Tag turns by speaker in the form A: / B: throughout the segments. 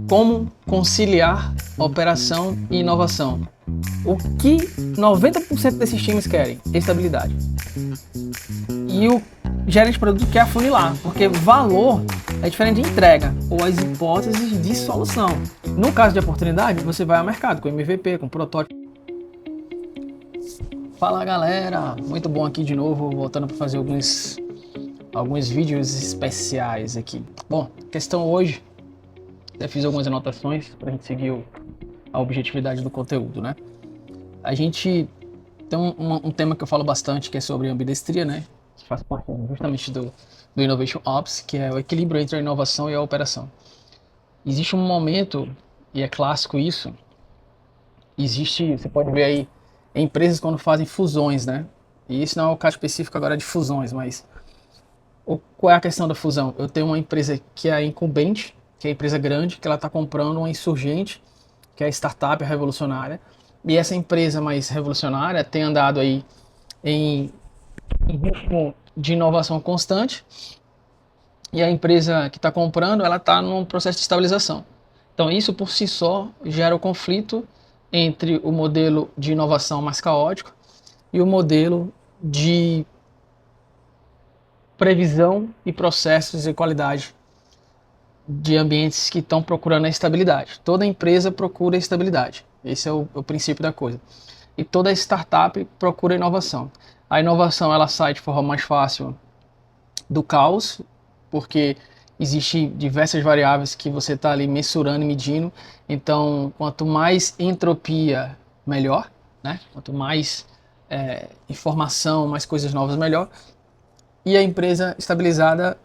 A: Como conciliar operação e inovação? O que 90% desses times querem? Estabilidade. E o gerente de produto quer afunilar, porque valor é diferente de entrega ou as hipóteses de solução. No caso de oportunidade, você vai ao mercado com MVP, com protótipo. Fala galera, muito bom aqui de novo, voltando para fazer alguns vídeos especiais aqui. Bom, questão hoje, eu fiz algumas anotações para a gente seguir a objetividade do conteúdo, né? A gente tem um tema que eu falo bastante, que é sobre ambidestria, né? Que faz parte justamente do Innovation Ops, que é o equilíbrio entre a inovação e a operação. Existe um momento, e é clássico isso, você pode ver aí, empresas quando fazem fusões, né? E isso não é o caso específico agora de fusões, mas qual é a questão da fusão? Eu tenho uma empresa que é a incumbente, que é a empresa grande, que ela está comprando uma insurgente, que é a startup revolucionária, e essa empresa mais revolucionária tem andado aí em ritmo de inovação constante, e a empresa que está comprando, ela está num processo de estabilização. Então isso por si só gera o conflito entre o modelo de inovação mais caótico e o modelo de previsão e processos e qualidade de ambientes que estão procurando a estabilidade. Toda empresa procura estabilidade. Esse é o princípio da coisa. E toda startup procura inovação. A inovação ela sai de forma mais fácil do caos, porque existe diversas variáveis que você está ali mensurando e medindo. Então, quanto mais entropia, melhor, né? Quanto mais informação, mais coisas novas, melhor. E a empresa estabilizada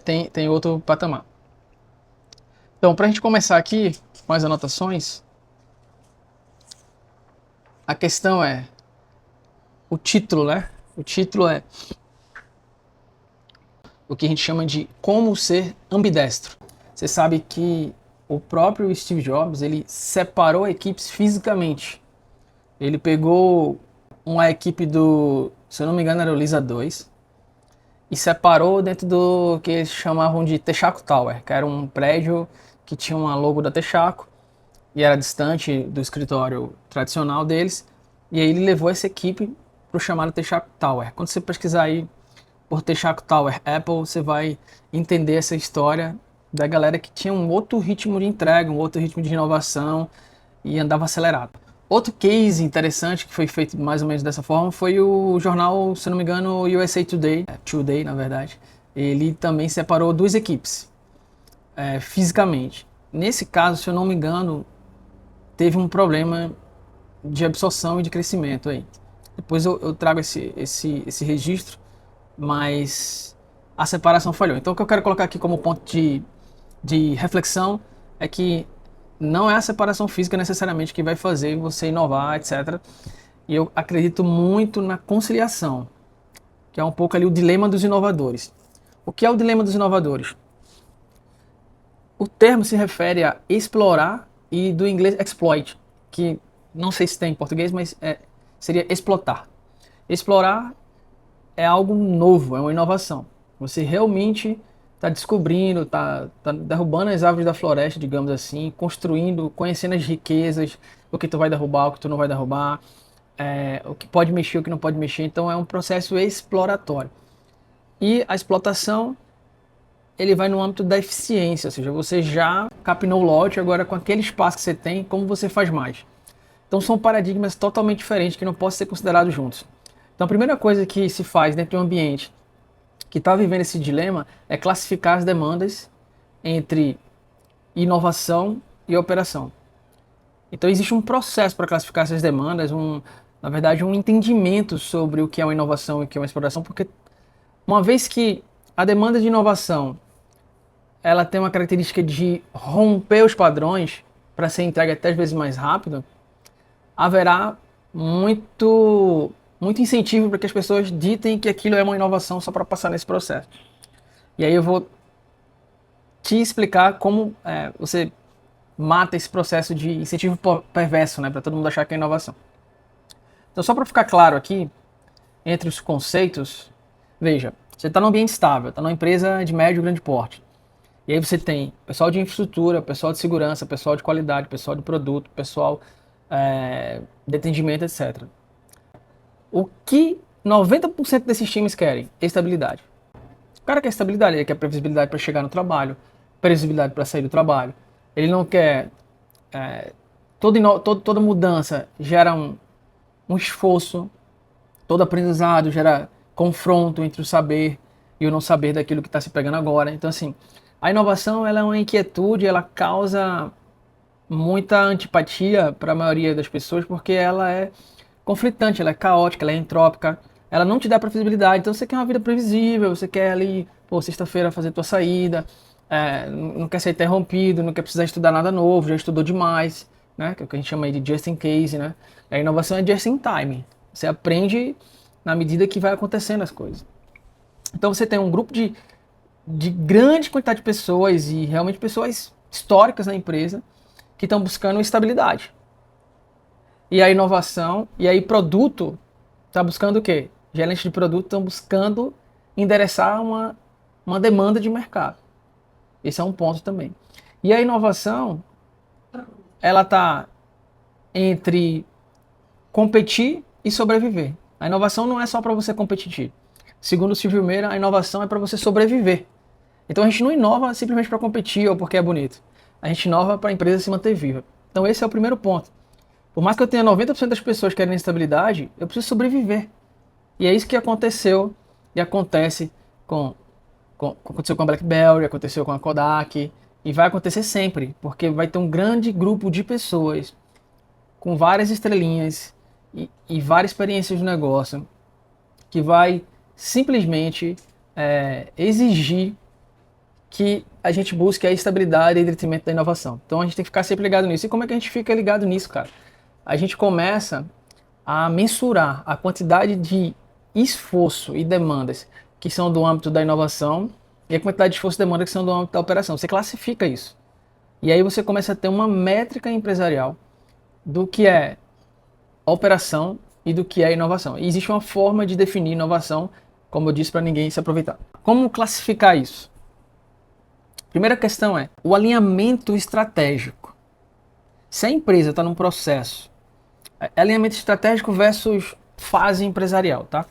A: tem outro patamar. Então, para a gente começar aqui com as anotações, a questão é o título, né? O título é o que a gente chama de como ser ambidestro. Você sabe que o próprio Steve Jobs, ele separou equipes fisicamente. Ele pegou uma equipe se eu não me engano, era o Lisa 2, e separou dentro do que eles chamavam de Texaco Tower, que era um prédio que tinha uma logo da Texaco e era distante do escritório tradicional deles. E aí ele levou essa equipe para o chamado Texaco Tower. Quando você pesquisar aí por Texaco Tower Apple, você vai entender essa história da galera que tinha um outro ritmo de entrega, um outro ritmo de inovação e andava acelerado. Outro case interessante que foi feito mais ou menos dessa forma foi o jornal, se não me engano, USA Today, Today na verdade. Ele também separou duas equipes fisicamente. Nesse caso, se eu não me engano, teve um problema de absorção e de crescimento aí. Depois eu trago esse registro, mas a separação falhou. Então o que eu quero colocar aqui como ponto de reflexão é que não é a separação física necessariamente que vai fazer você inovar, etc. E eu acredito muito na conciliação, que é um pouco ali o dilema dos inovadores. O que é o dilema dos inovadores? O termo se refere a explorar e do inglês exploit, que não sei se tem em português, mas seria explotar. Explorar é algo novo, é uma inovação. Você realmente está descobrindo, está derrubando as árvores da floresta, digamos assim, construindo, conhecendo as riquezas, o que tu vai derrubar, o que tu não vai derrubar, o que pode mexer, o que não pode mexer. Então é um processo exploratório. E a explotação, ele vai no âmbito da eficiência, ou seja, você já capinou o lote, agora com aquele espaço que você tem, como você faz mais? Então são paradigmas totalmente diferentes que não podem ser considerados juntos. Então a primeira coisa que se faz dentro de um ambiente que está vivendo esse dilema é classificar as demandas entre inovação e operação. Então existe um processo para classificar essas demandas, na verdade um entendimento sobre o que é uma inovação e o que é uma exploração, porque uma vez que a demanda de inovação ela tem uma característica de romper os padrões para ser entregue até às vezes mais rápido, haverá muito incentivo para que as pessoas ditem que aquilo é uma inovação só para passar nesse processo. E aí eu vou te explicar como você mata esse processo de incentivo perverso, né, para todo mundo achar que é inovação. Então, só para ficar claro aqui, entre os conceitos, veja, você está num ambiente estável, está numa empresa de médio e grande porte. E aí você tem pessoal de infraestrutura, pessoal de segurança, pessoal de qualidade, pessoal de produto, pessoal de atendimento, etc. O que 90% desses times querem? Estabilidade. O cara quer estabilidade, ele quer previsibilidade para chegar no trabalho, previsibilidade para sair do trabalho. Ele não quer... toda mudança gera um esforço, todo aprendizado gera confronto entre o saber e o não saber daquilo que está se pegando agora. Então, assim, a inovação ela é uma inquietude, ela causa muita antipatia para a maioria das pessoas, porque ela é conflitante, ela é caótica, ela é entrópica, ela não te dá previsibilidade. Então você quer uma vida previsível, você quer ali, pô, sexta-feira fazer tua saída, não quer ser interrompido, não quer precisar estudar nada novo, já estudou demais, né? Que é o que a gente chama aí de just in case, né? A inovação é just in time. Você aprende na medida que vai acontecendo as coisas. Então você tem um grupo de grande quantidade de pessoas e realmente pessoas históricas na empresa que estão buscando estabilidade. E a inovação, e aí produto, está buscando o quê? Gerentes de produto estão buscando endereçar uma demanda de mercado. Esse é um ponto também. E a inovação, ela está entre competir e sobreviver. A inovação não é só para você competir. Segundo o Silvio Meira, a inovação é para você sobreviver. Então a gente não inova simplesmente para competir ou porque é bonito. A gente inova para a empresa se manter viva. Então esse é o primeiro ponto. Por mais que eu tenha 90% das pessoas querendo estabilidade, eu preciso sobreviver. E é isso que aconteceu e acontece aconteceu com a BlackBerry, aconteceu com a Kodak e vai acontecer sempre, porque vai ter um grande grupo de pessoas com várias estrelinhas e várias experiências de negócio que vai simplesmente exigir que a gente busque a estabilidade e detrimento da inovação. Então a gente tem que ficar sempre ligado nisso. E como é que a gente fica ligado nisso, cara? A gente começa a mensurar a quantidade de esforço e demandas que são do âmbito da inovação e a quantidade de esforço e demanda que são do âmbito da operação. Você classifica isso. E aí você começa a ter uma métrica empresarial do que é operação e do que é inovação. E existe uma forma de definir inovação, como eu disse, para ninguém se aproveitar. Como classificar isso? Primeira questão é o alinhamento estratégico. Se a empresa está num processo, alinhamento estratégico versus fase empresarial, tá?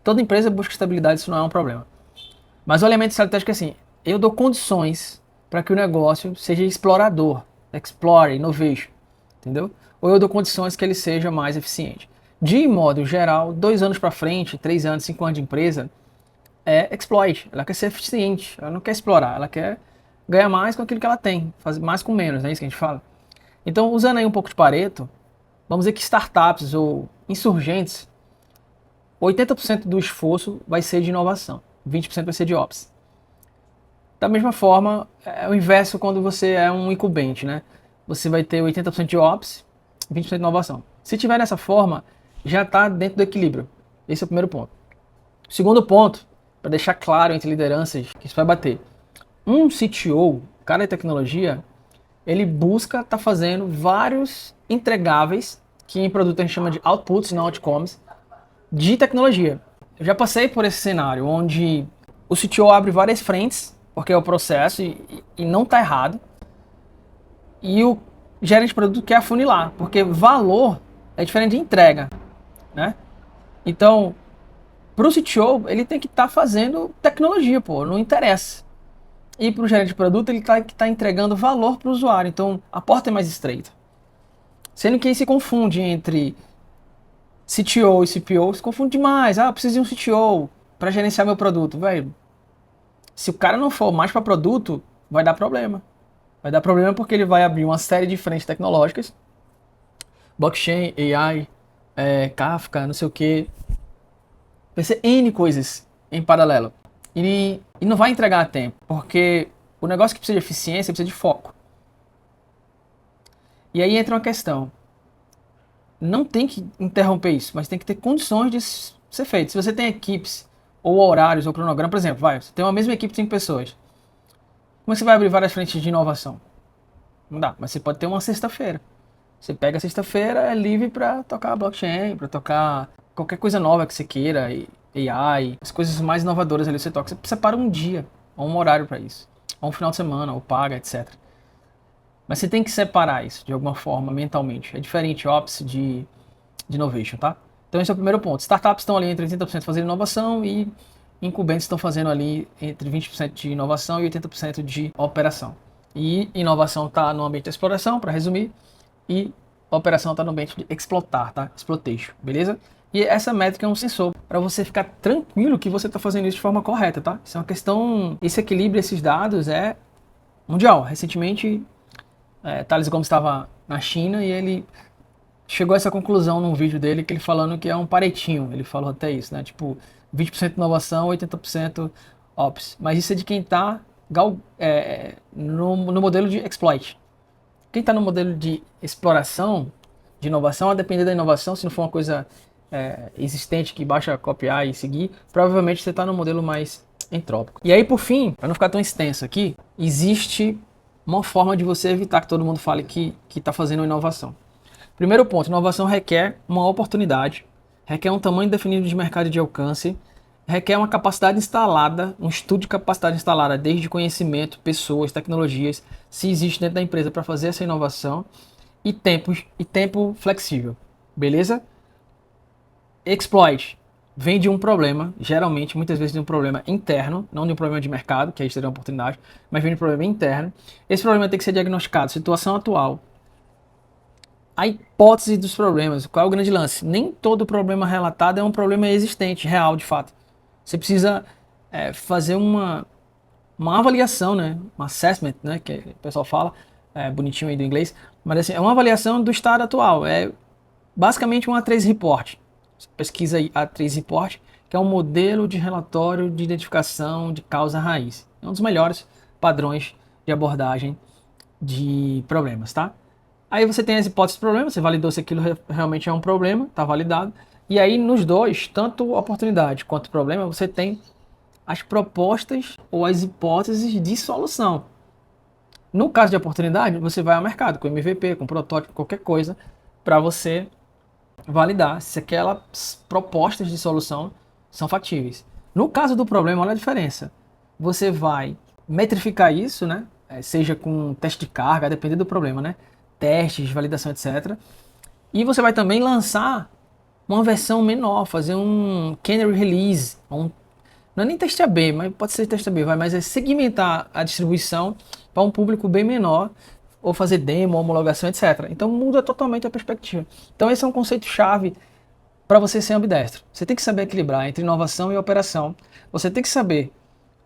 A: Toda empresa busca estabilidade, isso não é um problema. Mas o alinhamento estratégico é assim, eu dou condições para que o negócio seja explorador, explore, innovation, entendeu? Ou eu dou condições que ele seja mais eficiente. De modo geral, 2 anos para frente, 3 anos, 5 anos de empresa, é exploit. Ela quer ser eficiente, ela não quer explorar, ela quer ganhar mais com aquilo que ela tem, fazer mais com menos, não é isso que a gente fala? Então, usando aí um pouco de Pareto, vamos dizer que startups ou insurgentes, 80% do esforço vai ser de inovação, 20% vai ser de ops. Da mesma forma, é o inverso quando você é um incumbente, né? Você vai ter 80% de ops, 20% de inovação. Se tiver dessa forma, já está dentro do equilíbrio. Esse é o primeiro ponto. Segundo ponto, para deixar claro entre lideranças que isso vai bater. Um CTO, cara de tecnologia, ele busca estar fazendo vários entregáveis, que em produto a gente chama de outputs, não outcomes, de tecnologia. Eu já passei por esse cenário, onde o CTO abre várias frentes, porque é o processo e não está errado, e o gerente de produto quer afunilar, porque valor é diferente de entrega, né? Então, para o CTO, ele tem que estar fazendo tecnologia, pô, não interessa. E para o gerente de produto, ele tem que estar entregando valor para o usuário, então a porta é mais estreita. Sendo que aí se confunde entre CTO e CPO, se confunde demais. Ah, eu preciso de um CTO para gerenciar meu produto. Velho, se o cara não for mais para produto, vai dar problema. Vai dar problema porque ele vai abrir uma série de frentes tecnológicas, blockchain, AI, Kafka, não sei o que. Vai ser N coisas em paralelo. E não vai entregar a tempo, porque o negócio que precisa de eficiência precisa de foco. E aí entra uma questão. Não tem que interromper isso, mas tem que ter condições de ser feito. Se você tem equipes, ou horários, ou cronograma, por exemplo, você tem uma mesma equipe de 5 pessoas. Como você vai abrir várias frentes de inovação? Não dá, mas você pode ter uma sexta-feira. Você pega a sexta-feira, é livre para tocar blockchain, para tocar qualquer coisa nova que você queira, AI, as coisas mais inovadoras ali você toca. Você separa um dia, ou um horário para isso. ou um final de semana, ou paga, etc. Mas você tem que separar isso de alguma forma mentalmente. É diferente Ops de Innovation, tá? Então esse é o primeiro ponto. Startups estão ali entre 80% fazendo inovação e incumbentes estão fazendo ali entre 20% de inovação e 80% de operação. E inovação está no ambiente de exploração, para resumir, e operação está no ambiente de explotar, tá? Exploitation, beleza? E essa métrica é um sensor para você ficar tranquilo que você está fazendo isso de forma correta, tá? Isso é uma questão, esse equilíbrio, esses dados é mundial. Recentemente, Thales Gomes estava na China e ele chegou a essa conclusão num vídeo dele, que ele falando que é um paretinho, ele falou até isso, né? Tipo, 20% inovação, 80% ops. Mas isso é de quem está no modelo de exploit. Quem está no modelo de exploração, de inovação, a depender da inovação, se não for uma coisa existente que basta copiar e seguir, provavelmente você está no modelo mais entrópico. E aí, por fim, para não ficar tão extenso aqui, existe uma forma de você evitar que todo mundo fale que está fazendo inovação. Primeiro ponto, inovação requer uma oportunidade, requer um tamanho definido de mercado e de alcance, requer uma capacidade instalada, um estudo de capacidade instalada, desde conhecimento, pessoas, tecnologias, se existe dentro da empresa para fazer essa inovação, e tempo flexível, beleza? Exploit vem de um problema, geralmente, muitas vezes de um problema interno, não de um problema de mercado, que aí seria uma oportunidade, mas vem de um problema interno. Esse problema tem que ser diagnosticado, situação atual, a hipótese dos problemas. Qual é o grande lance? Nem todo problema relatado é um problema existente, real, de fato. Você precisa fazer uma avaliação, né? Um assessment, né? Que o pessoal fala, bonitinho aí do inglês, mas assim, é uma avaliação do estado atual. É basicamente um A3 Report. Você pesquisa aí A3 Report, que é um modelo de relatório de identificação de causa raiz. É um dos melhores padrões de abordagem de problemas, tá? Aí você tem as hipóteses de problema, você validou se aquilo realmente é um problema, está validado. E aí nos dois, tanto oportunidade quanto problema, você tem as propostas ou as hipóteses de solução. No caso de oportunidade, você vai ao mercado com MVP, com protótipo, qualquer coisa, para você validar se aquelas propostas de solução são factíveis. No caso do problema, olha a diferença. Você vai metrificar isso, né? Seja com teste de carga, dependendo do problema, né? Testes, validação, etc. E você vai também lançar uma versão menor, fazer um canary release, não é nem teste AB, mas pode ser teste AB, mas é segmentar a distribuição para um público bem menor, ou fazer demo, homologação, etc. Então muda totalmente a perspectiva. Então esse é um conceito-chave para você ser ambidestro. Você tem que saber equilibrar entre inovação e operação. Você tem que saber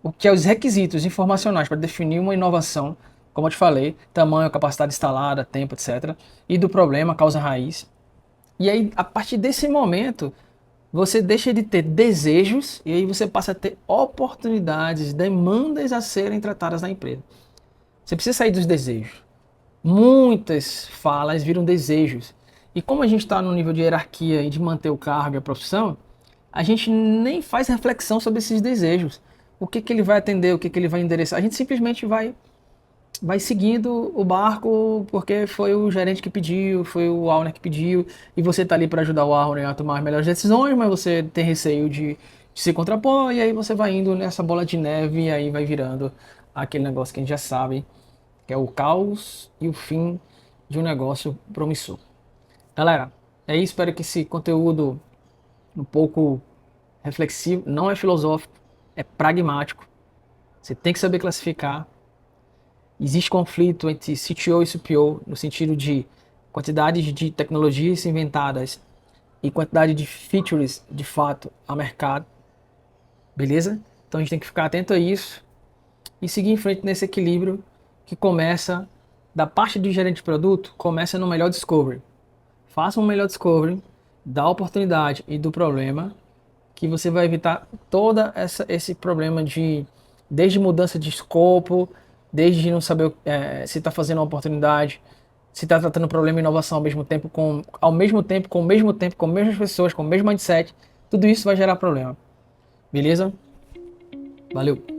A: o que é os requisitos informacionais para definir uma inovação, como eu te falei, tamanho, capacidade instalada, tempo, etc. E do problema, causa raiz. E aí, a partir desse momento, você deixa de ter desejos e aí você passa a ter oportunidades, demandas a serem tratadas na empresa. Você precisa sair dos desejos. Muitas falas viram desejos. E como a gente está no nível de hierarquia e de manter o cargo e a profissão, a gente nem faz reflexão sobre esses desejos. O que ele vai atender, o que ele vai endereçar. A gente simplesmente vai seguindo o barco porque foi o gerente que pediu, foi o owner que pediu, e você está ali para ajudar o owner a tomar as melhores decisões, mas você tem receio de se contrapor, e aí você vai indo nessa bola de neve e aí vai virando aquele negócio que a gente já sabe, que é o caos e o fim de um negócio promissor. Galera, é isso, espero que esse conteúdo um pouco reflexivo, não é filosófico, é pragmático. Você tem que saber classificar. Existe conflito entre CTO e CPO no sentido de quantidade de tecnologias inventadas e quantidade de features de fato ao mercado. Beleza? Então a gente tem que ficar atento a isso e seguir em frente nesse equilíbrio que começa da parte do gerente de produto, começa no melhor discovery. Faça um melhor discovery da oportunidade e do problema, que você vai evitar toda esse problema de desde mudança de escopo, desde não saber se está fazendo uma oportunidade, se está tratando problema e inovação ao mesmo tempo, com as mesmas pessoas, com o mesmo mindset, tudo isso vai gerar problema. Beleza? Valeu!